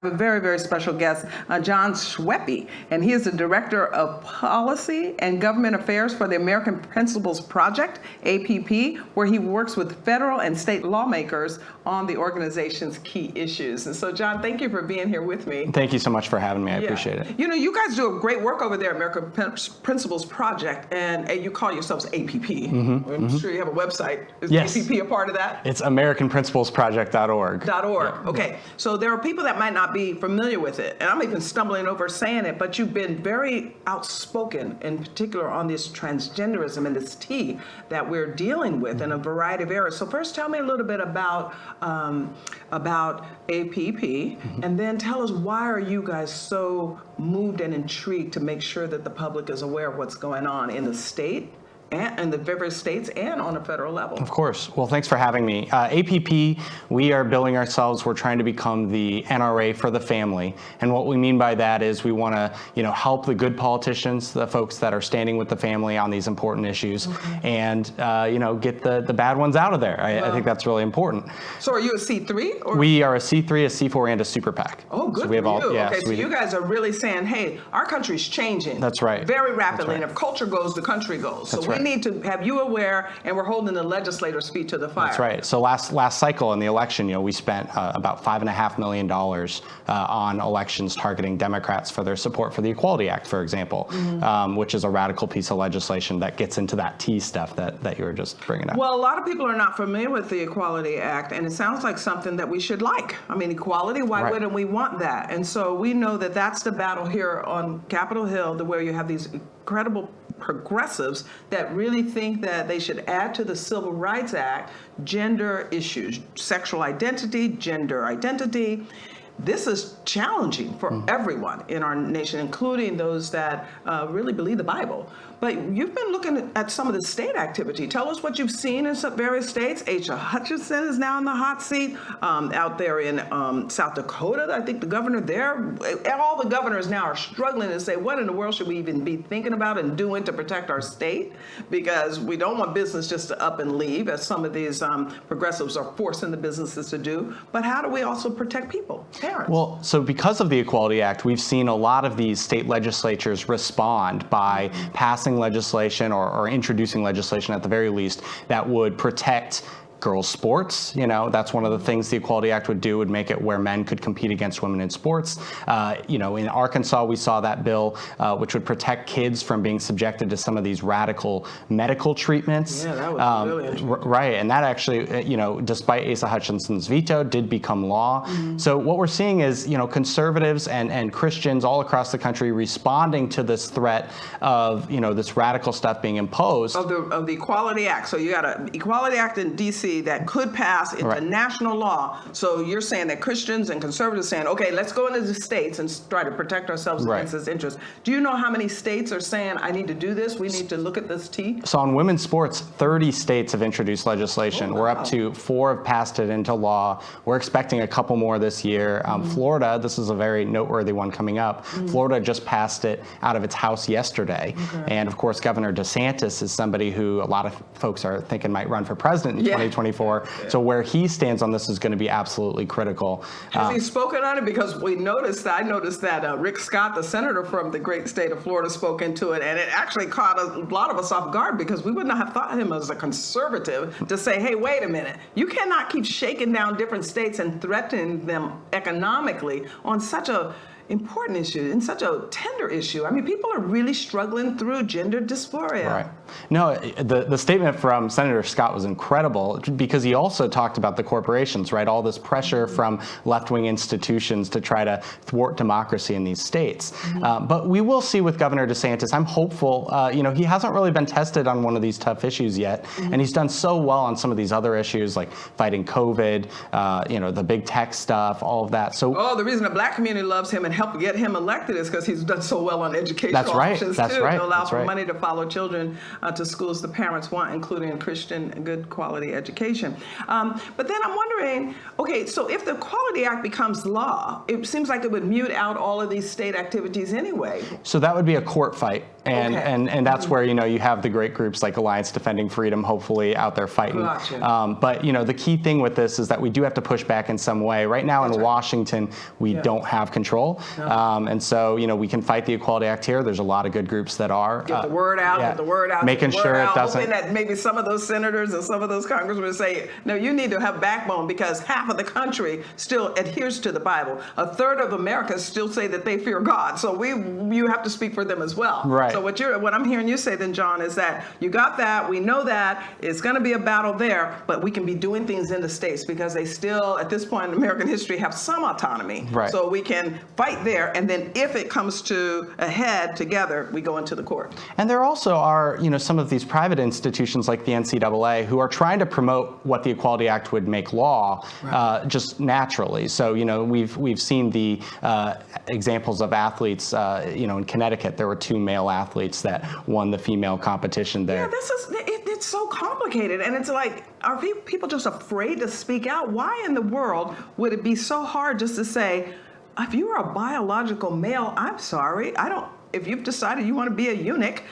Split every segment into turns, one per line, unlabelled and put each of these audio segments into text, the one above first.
A very, very special guest, John Schweppe, and he is the Director of Policy and Government Affairs for the American Principles Project, APP, where he works with federal and state lawmakers on the organization's key issues. And so, John, thank you for being here with me.
Thank you so much for having me. I appreciate it.
You know, you guys do a great work over there, American Principles Project, and you call yourselves APP. I'm sure you have a website. Is APP a part of that?
It's AmericanPrinciplesProject.org.
.org. Okay, so there are people that might not be familiar with it, and I'm even stumbling over saying it, but you've been very outspoken, in particular on this transgenderism and this T that we're dealing with in a variety of areas. So first, tell me a little bit about APP, and then tell us, why are you guys so moved and intrigued to make sure that the public is aware of what's going on in the state and in the various states and on a federal level? Of
course. Well, thanks for having me. APP, we are billing ourselves. We're trying to become the NRA for the family. And what we mean by that is we want to, help the good politicians, the folks that are standing with the family on these important issues, and, get the bad ones out of there. I think that's really important.
So are you a C3? Or?
We are a C3, a C4, and a super PAC.
Oh, good
so we have
for you.
All,
okay, so you guys are really saying, hey, our country's changing.
That's right.
Very rapidly. And if culture goes, the country goes. So we need to have you aware, and we're holding the legislators' feet to the fire.
That's right. So last cycle in the election, we spent about $5.5 million on elections targeting Democrats for their support for the Equality Act, for example, which is a radical piece of legislation that gets into that T stuff that you were just bringing up.
Well, a lot of people are not familiar with the Equality Act, and it sounds like something that we should like. I mean, equality, why wouldn't we want that? And so we know that that's the battle here on Capitol Hill, where you have these incredible progressives that really think that they should add to the Civil Rights Act gender issues, sexual identity, gender identity. This is challenging for everyone in our nation, including those that really believe the Bible. But you've been looking at some of the state activity. Tell us what you've seen in some various states. Asa Hutchinson is now in the hot seat. Out there in South Dakota, I think the governor there, all the governors now are struggling to say, what in the world should we even be thinking about and doing to protect our state? Because we don't want business just to up and leave, as some of these progressives are forcing the businesses to do. But how do we also protect people, parents?
Well, so because of the Equality Act, we've seen a lot of these state legislatures respond by passing legislation or introducing legislation at the very least that would protect girls' sports. That's one of the things the Equality Act would do, would make it where men could compete against women in sports. In Arkansas, we saw that bill, which would protect kids from being subjected to some of these radical medical treatments.
Yeah, that was really interesting.
Right, and that actually, despite Asa Hutchinson's veto, did become law. So what we're seeing is, conservatives and Christians all across the country responding to this threat of, this radical stuff being imposed.
Of the Equality Act. So you got an Equality Act in D.C. that could pass into national law. So you're saying that Christians and conservatives saying, okay, let's go into the states and try to protect ourselves against this interest. Do you know how many states are saying, I need to do this? We need to look at this T?
So on women's sports, 30 states have introduced legislation. We're up to 4 have passed it into law. We're expecting a couple more this year. Florida, this is a very noteworthy one coming up. Florida just passed it out of its house yesterday. And of course, Governor DeSantis is somebody who a lot of folks are thinking might run for president in 2024. So where he stands on this is going to be absolutely critical.
Has he spoken on it? Because I noticed that Rick Scott, the senator from the great state of Florida, spoke into it, and it actually caught a lot of us off guard, because we would not have thought him as a conservative to say, hey, wait a minute, you cannot keep shaking down different states and threatening them economically on such a important issue and such a tender issue. I mean, people are really struggling through gender dysphoria.
Right. No, the statement from Senator Scott was incredible, because he also talked about the corporations, right? All this pressure from left-wing institutions to try to thwart democracy in these states. But we will see with Governor DeSantis. I'm hopeful. He hasn't really been tested on one of these tough issues yet, and he's done so well on some of these other issues like fighting COVID, the big tech stuff, all of that. So
the reason the black community loves him and help get him elected is because he's done so well on educational options too.
That's right.
To allow for money to follow children to schools the parents want, including Christian good quality education. But then I'm wondering, okay, so if the Equality Act becomes law, it seems like it would mute out all of these state activities anyway.
So that would be a court fight. And,
Okay.
and that's where, you have the great groups like Alliance Defending Freedom, hopefully out there fighting.
Gotcha.
But, the key thing with this is that we do have to push back in some way. Right now in Washington, we don't have control. And so, we can fight the Equality Act here. There's a lot of good groups that are.
Get the word out, get the word out.
Making sure it doesn't.
Hoping that maybe some of those senators and some of those congressmen say, no, you need to have backbone, because half of the country still adheres to the Bible. A third of Americans still say that they fear God. So you have to speak for them as well.
Right.
So what I'm hearing you say then, John, is that you got that. We know that it's going to be a battle there, but we can be doing things in the states because they still, at this point in American history, have some autonomy.
Right.
So we can fight there, and then if it comes to a head together, we go into the court. And
there also are, some of these private institutions like the NCAA who are trying to promote what the Equality Act would make law, just naturally. So, we've seen the examples of athletes, in Connecticut, there were 2 male athletes that won the female competition there.
Yeah, it's so complicated, and it's like, are people just afraid to speak out? Why in the world would it be so hard just to say, if you are a biological male, I'm sorry, if you've decided you want to be a eunuch,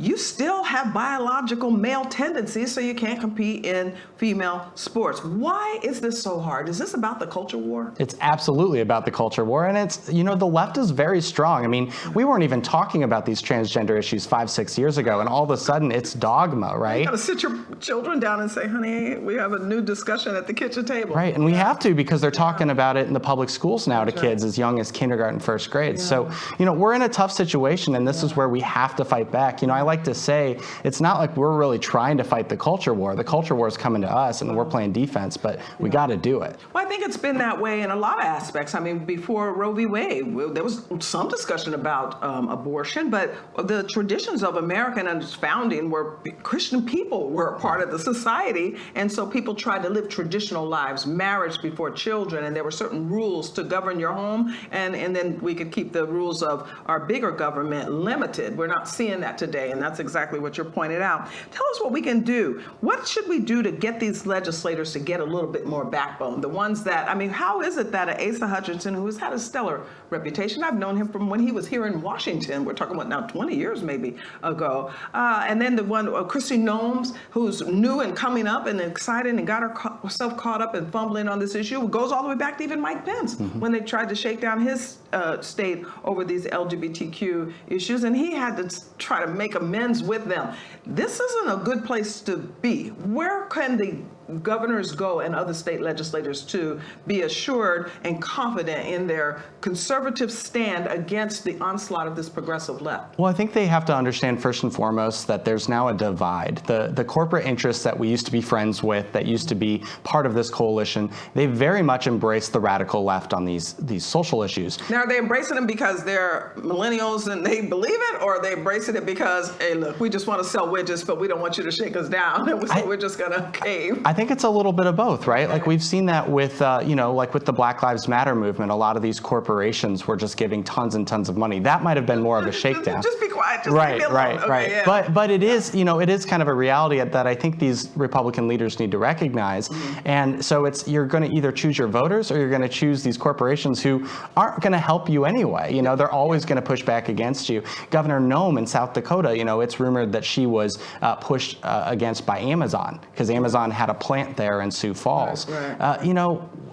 you still have biological male tendencies, so you can't compete in female sports. Why is this so hard? Is this about the culture war? It's absolutely about the culture war, and it's, the left is very strong. I mean, we weren't even talking about these transgender issues 5-6 years ago, and all of a sudden it's dogma, right? You gotta sit your children down and say, honey, we have a new discussion at the kitchen table. Right, and we have to, because they're talking about it in the public schools now to kids as young as kindergarten, first grade. So, we're in a tough situation, and this is where we have to fight back. I like to say it's not like we're really trying to fight the culture war. The culture war is coming to us, and we're playing defense, but we got to do it. Well, I think it's been that way in a lot of aspects. I mean, before Roe v. Wade, there was some discussion about abortion, but the traditions of America and its founding were Christian people were a part of the society, and so people tried to live traditional lives, marriage before children, and there were certain rules to govern your home, and then we could keep the rules of our bigger government limited. We're not seeing that today, and that's exactly what you're pointed out. Tell us what we can do. What should we do to get these legislators to get a little bit more backbone? The ones that, how is it that Asa Hutchinson, who has had a stellar reputation, I've known him from when he was here in Washington, we're talking about now 20 years maybe ago, and then the one, Kristi Noem, who's new and coming up and excited and got herself caught up and fumbling on this issue, goes all the way back to even Mike Pence when they tried to shake down his state over these LGBTQ issues, and he had to try to make amends with them. This isn't a good place to be. Where can the governors go and other state legislators to be assured and confident in their conservative stand against the onslaught of this progressive left? Well, I think they have to understand first and foremost that there's now a divide. The corporate interests that we used to be friends with, that used to be part of this coalition, they very much embrace the radical left on these social issues. Now, are they embracing them because they're millennials and they believe it, or are they embracing it because, hey, look, we just want to sell widgets, but we don't want you to shake us down, so we're just going to cave? I think it's a little bit of both, right? Like we've seen that with, like with the Black Lives Matter movement, a lot of these corporations were just giving tons and tons of money. That might have been more of a shakedown. Just be quiet. Just leave me alone. Right. Yeah. But it is, it is kind of a reality that I think these Republican leaders need to recognize. And so you're going to either choose your voters or you're going to choose these corporations who aren't going to help you anyway. They're always going to push back against you. Governor Noem in South Dakota, it's rumored that she was pushed against by Amazon because Amazon had a plant there in Sioux Falls.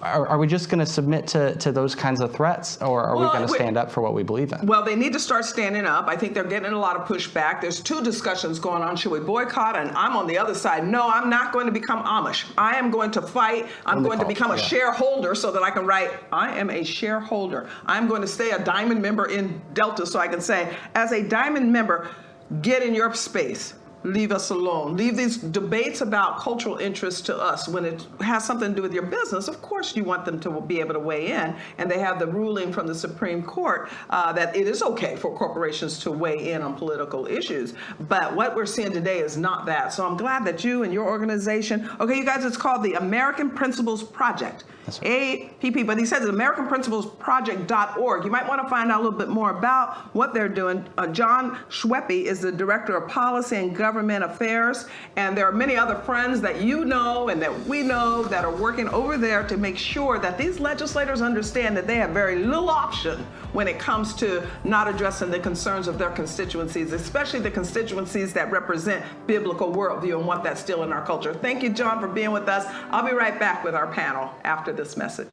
Are we just going to submit to those kinds of threats, or are we going to stand up for what we believe in? Well, they need to start standing up. I think they're getting a lot of pushback. There's 2 discussions going on. Should we boycott? And I'm on the other side. No, I'm not going to become Amish. I am going to fight. I'm going to become a shareholder so that I can write, I am a shareholder. I'm going to stay a Diamond member in Delta so I can say, as a Diamond member, get in your space. Leave us alone. Leave these debates about cultural interests to us. When it has something to do with your business, of course you want them to be able to weigh in. And they have the ruling from the Supreme Court that it is okay for corporations to weigh in on political issues. But what we're seeing today is not that. So I'm glad that you and your organization, okay, you guys, it's called the American Principles Project. APP, but he says AmericanPrinciplesProject.org. You might want to find out a little bit more about what they're doing. John Schweppe is the Director of Policy and Government Government Affairs. And there are many other friends that you know and that we know that are working over there to make sure that these legislators understand that they have very little option when it comes to not addressing the concerns of their constituencies, especially the constituencies that represent biblical worldview and want that still in our culture. Thank you, John, for being with us. I'll be right back with our panel after this message.